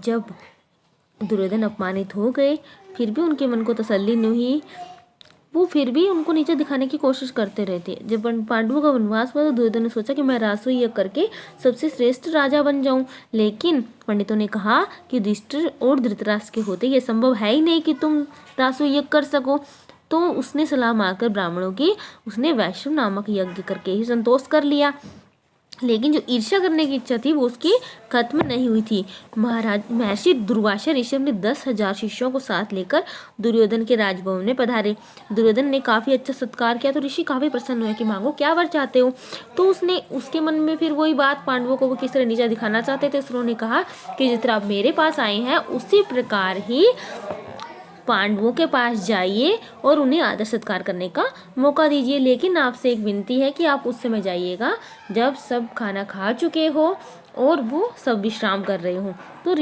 जब दुर्योधन अपमानित हो गए फिर भी उनके मन को तसल्ली नहीं हुई, वो फिर भी उनको नीचे दिखाने की कोशिश करते रहते। जब पांडवों का वनवास हुआ तो दुर्योधन ने सोचा कि मैं रासोयज्ञ करके सबसे श्रेष्ठ राजा बन जाऊं, लेकिन पंडितों ने कहा कि युधिष्ठिर और धृतराष्ट्र के होते ये संभव है ही नहीं कि तुम रासोयज्ञ कर सको। तो उसने सलाह मारकर ब्राह्मणों की उसने वैश्व नामक यज्ञ करके ही संतोष कर लिया, लेकिन जो ईर्ष्या करने की इच्छा थी वो उसकी खत्म नहीं हुई थी। महाराज महर्षि दुर्वासा ऋषि ने 10,000 शिष्यों को साथ लेकर दुर्योधन के राजभवन में पधारे। दुर्योधन ने काफी अच्छा सत्कार किया तो ऋषि काफी प्रसन्न हुए कि मांगो क्या वर चाहते हो। तो उसके मन में फिर वही बात, पांडवों को वो किस तरह नीचा दिखाना चाहते थे। उन्होंने कहा कि जिस तरह आप मेरे पास आए हैं उसी प्रकार ही पांडवों के पास जाइए और उन्हें आदर सत्कार करने का मौका दीजिए, लेकिन आपसे एक विनती है कि आप उस समय जाइएगा जब सब खाना खा चुके हो और वो सब विश्राम कर रहे हो। तो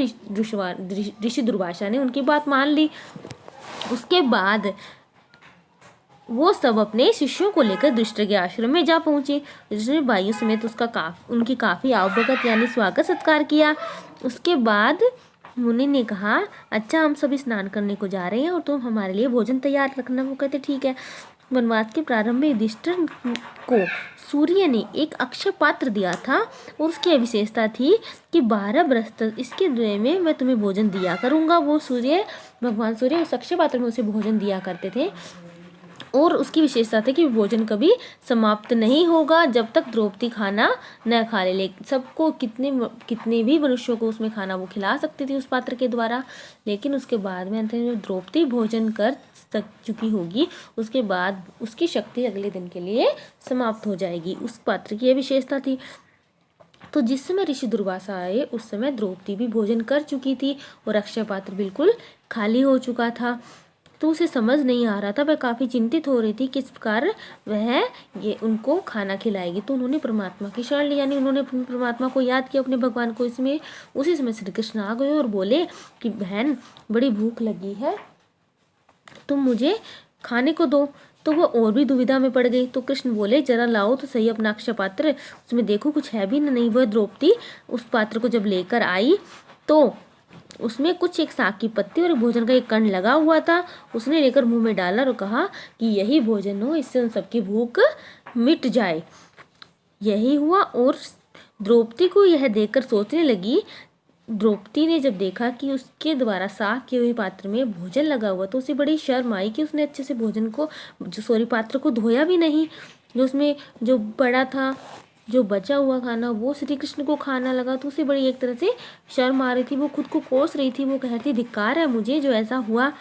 ऋषि दुर्वासा ने उनकी बात मान ली। उसके बाद वो सब अपने शिष्यों को लेकर युधिष्ठिर के आश्रम में जा पहुंचे। युधिष्ठिर ने भाइयों समेत उनकी काफी आवभगत यानी स्वागत सत्कार किया। उसके बाद मुनि ने कहा, अच्छा हम सभी स्नान करने को जा रहे हैं और तुम हमारे लिए भोजन तैयार रखना। वो कहते ठीक है। वनवास के प्रारंभ में युधिष्ठिर को सूर्य ने एक अक्षय पात्र दिया था और उसकी विशेषता थी कि 12 बरस तक इसके द्वय में मैं तुम्हें भोजन दिया करूंगा। वो भगवान सूर्य उस अक्षय पात्र में उसे भोजन दिया करते थे और उसकी विशेषता थी कि भोजन कभी समाप्त नहीं होगा जब तक द्रौपदी खाना न खा ले। सबको कितने भी मनुष्यों को उसमें खाना वो खिला सकती थी उस पात्र के द्वारा, लेकिन उसके बाद में अंत में द्रौपदी भोजन कर चुकी होगी उसके बाद उसकी शक्ति अगले दिन के लिए समाप्त हो जाएगी। उस पात्र की यह विशेषता थी। तो जिस समय ऋषि दुर्वासा आए उस समय द्रौपदी भी भोजन कर चुकी थी और अक्षय पात्र बिल्कुल खाली हो चुका था। तो उसे समझ नहीं आ रहा था, वह काफ़ी चिंतित हो रही थी किस प्रकार वह ये उनको खाना खिलाएगी। तो उन्होंने परमात्मा की शरण ली, यानी उन्होंने अपने परमात्मा को याद किया, अपने भगवान को। इसमें उसी समय श्री कृष्ण आ गए और बोले कि बहन बड़ी भूख लगी है, तुम मुझे खाने को दो। तो वह और भी दुविधा में पड़ गई। तो कृष्ण बोले जरा लाओ तो सही अपना अक्षय पात्र, उसमें देखो कुछ है भी नहीं। वह द्रौपदी उस पात्र को जब लेकर आई तो उसमें कुछ एक साग की पत्ती और भोजन का एक कण लगा हुआ था। उसने लेकर मुंह में डाला और कहा कि यही भोजन हो, इससे उन सबकी भूख मिट जाए। यही हुआ और द्रौपदी को यह देखकर सोचने लगी। द्रौपदी ने जब देखा कि उसके द्वारा साग के हुए पात्र में भोजन लगा हुआ तो उसे बड़ी शर्म आई कि उसने अच्छे से भोजन को पात्र को धोया भी नहीं। जो उसमें जो पड़ा था, जो बचा हुआ खाना वो श्री कृष्ण को खाना लगा तो उसे बड़ी एक तरह से शर्म आ रही थी। वो खुद को कोस रही थी, वो कह रही थी धिक्कार है मुझे जो ऐसा हुआ।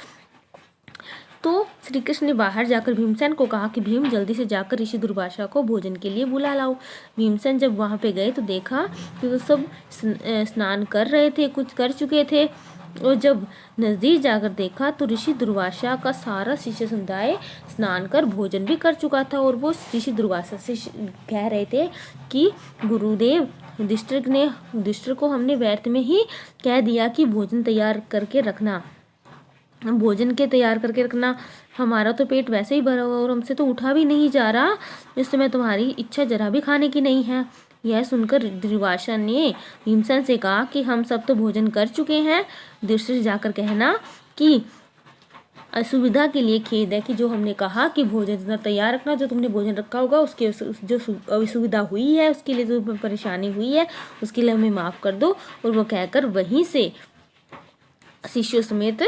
तो श्री कृष्ण ने बाहर जाकर भीमसेन को कहा कि भीम जल्दी से जाकर ऋषि दुर्वासा को भोजन के लिए बुला लाओ। भीमसेन जब वहां पे गए तो देखा कि वो सब स्नान कर रहे थे, कुछ कर चुके थे। और जब नजदीक जाकर देखा तो ऋषि दुर्वासा का सारा शिष्य समुदाय स्नान कर भोजन भी कर चुका था। और वो ऋषि दुर्वासा से कह रहे थे कि गुरुदेव युधिष्ठिर को हमने व्यर्थ में ही कह दिया कि भोजन तैयार करके रखना, हमारा तो पेट वैसे ही भरा हुआ और हमसे तो उठा भी नहीं जा रहा, इस समय तुम्हारी इच्छा जरा भी खाने की नहीं है। यह सुनकर दुर्वासा ने भीमसेन से कहा कि हम सब तो भोजन कर चुके हैं। युधिष्ठिर से जाकर कहना कि असुविधा के लिए खेद है कि जो हमने कहा कि भोजन तैयार रखना, जो तुमने भोजन रखा होगा उसके जो असुविधा हुई है, उसके लिए जो परेशानी हुई है उसके लिए हमें माफ़ कर दो। और वो कहकर वहीं से शिष्यों समेत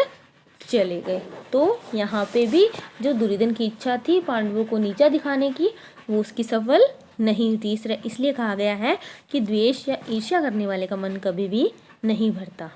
चले गए। तो यहाँ पे भी जो दुर्योधन की इच्छा थी पांडवों को नीचा दिखाने की वो उसकी सफल नहीं हुई। इसलिए कहा गया है कि द्वेष या ईर्ष्या करने वाले का मन कभी भी नहीं भरता।